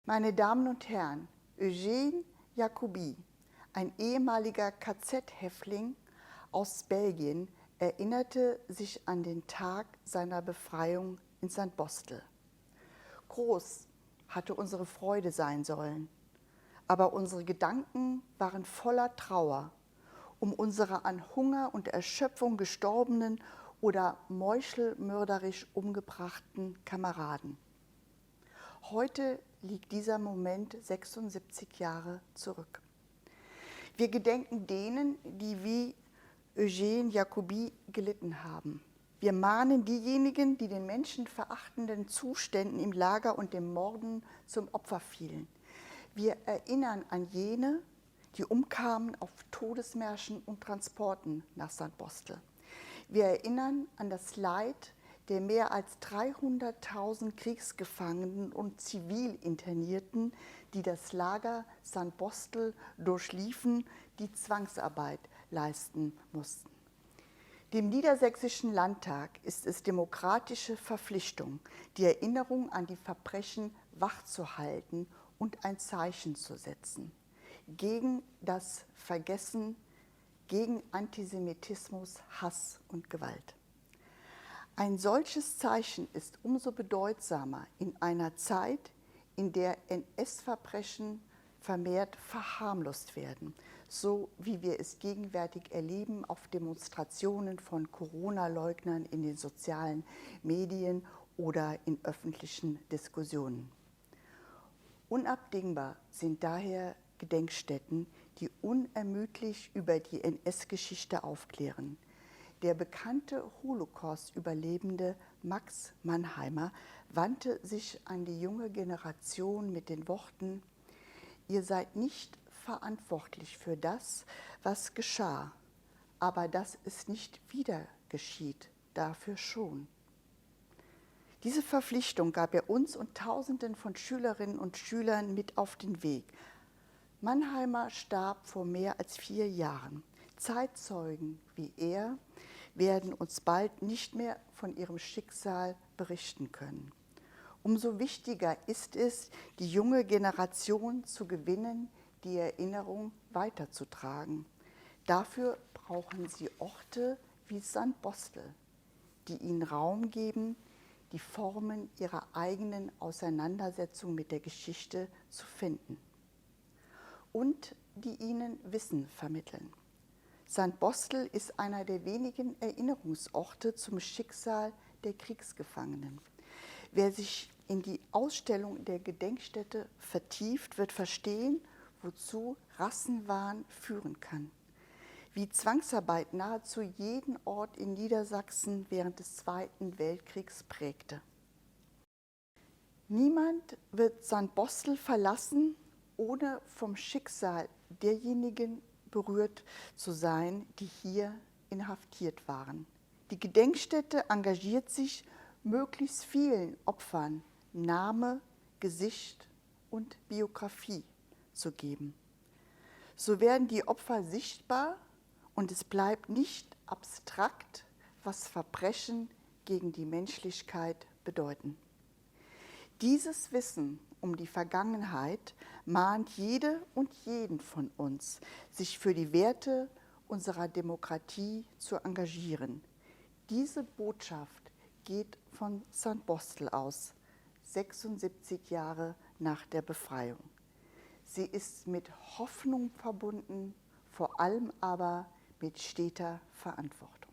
Meine Damen und Herren, Eugène Jacobi, ein ehemaliger KZ-Häftling aus Belgien, erinnerte sich an den Tag seiner Befreiung in St. Bostel. Groß hatte unsere Freude sein sollen, aber unsere Gedanken waren voller Trauer um unsere an Hunger und Erschöpfung gestorbenen oder meuchelmörderisch umgebrachten Kameraden. Heute liegt dieser Moment 76 Jahre zurück. Wir gedenken denen, die wie Eugène Jacobi gelitten haben. Wir mahnen diejenigen, die den menschenverachtenden Zuständen im Lager und dem Morden zum Opfer fielen. Wir erinnern an jene, die umkamen auf Todesmärschen und Transporten nach St. Bostel. Wir erinnern an das Leid der mehr als 300.000 Kriegsgefangenen und Zivilinternierten, die das Lager St. Bostel durchliefen, die Zwangsarbeit leisten mussten. Dem Niedersächsischen Landtag ist es demokratische Verpflichtung, die Erinnerung an die Verbrechen wachzuhalten und ein Zeichen zu setzen gegen das Vergessen, gegen Antisemitismus, Hass und Gewalt. Ein solches Zeichen ist umso bedeutsamer in einer Zeit, in der NS-Verbrechen vermehrt verharmlost werden, so wie wir es gegenwärtig erleben auf Demonstrationen von Corona-Leugnern in den sozialen Medien oder in öffentlichen Diskussionen. Unabdingbar sind daher Gedenkstätten, die unermüdlich über die NS-Geschichte aufklären. Der bekannte Holocaust-Überlebende Max Mannheimer wandte sich an die junge Generation mit den Worten: Ihr seid nicht verantwortlich für das, was geschah, aber dass es nicht wieder geschieht, dafür schon. Diese Verpflichtung gab er uns und Tausenden von Schülerinnen und Schülern mit auf den Weg. Mannheimer starb vor mehr als 4 Jahren. Zeitzeugen wie er werden uns bald nicht mehr von ihrem Schicksal berichten können. Umso wichtiger ist es, die junge Generation zu gewinnen, die Erinnerung weiterzutragen. Dafür brauchen sie Orte wie St. Bostel, die ihnen Raum geben, die Formen ihrer eigenen Auseinandersetzung mit der Geschichte zu finden und die ihnen Wissen vermitteln. St. Bostel ist einer der wenigen Erinnerungsorte zum Schicksal der Kriegsgefangenen. Wer sich in die Ausstellung der Gedenkstätte vertieft, wird verstehen, wozu Rassenwahn führen kann. Wie Zwangsarbeit nahezu jeden Ort in Niedersachsen während des Zweiten Weltkriegs prägte. Niemand wird St. Bostel verlassen, ohne vom Schicksal derjenigen berührt zu sein, die hier inhaftiert waren. Die Gedenkstätte engagiert sich, möglichst vielen Opfern Name, Gesicht und Biografie zu geben. So werden die Opfer sichtbar und es bleibt nicht abstrakt, was Verbrechen gegen die Menschlichkeit bedeuten. Dieses Wissen um die Vergangenheit mahnt jede und jeden von uns, sich für die Werte unserer Demokratie zu engagieren. Diese Botschaft geht von St. Bostel aus, 76 Jahre nach der Befreiung. Sie ist mit Hoffnung verbunden, vor allem aber mit steter Verantwortung.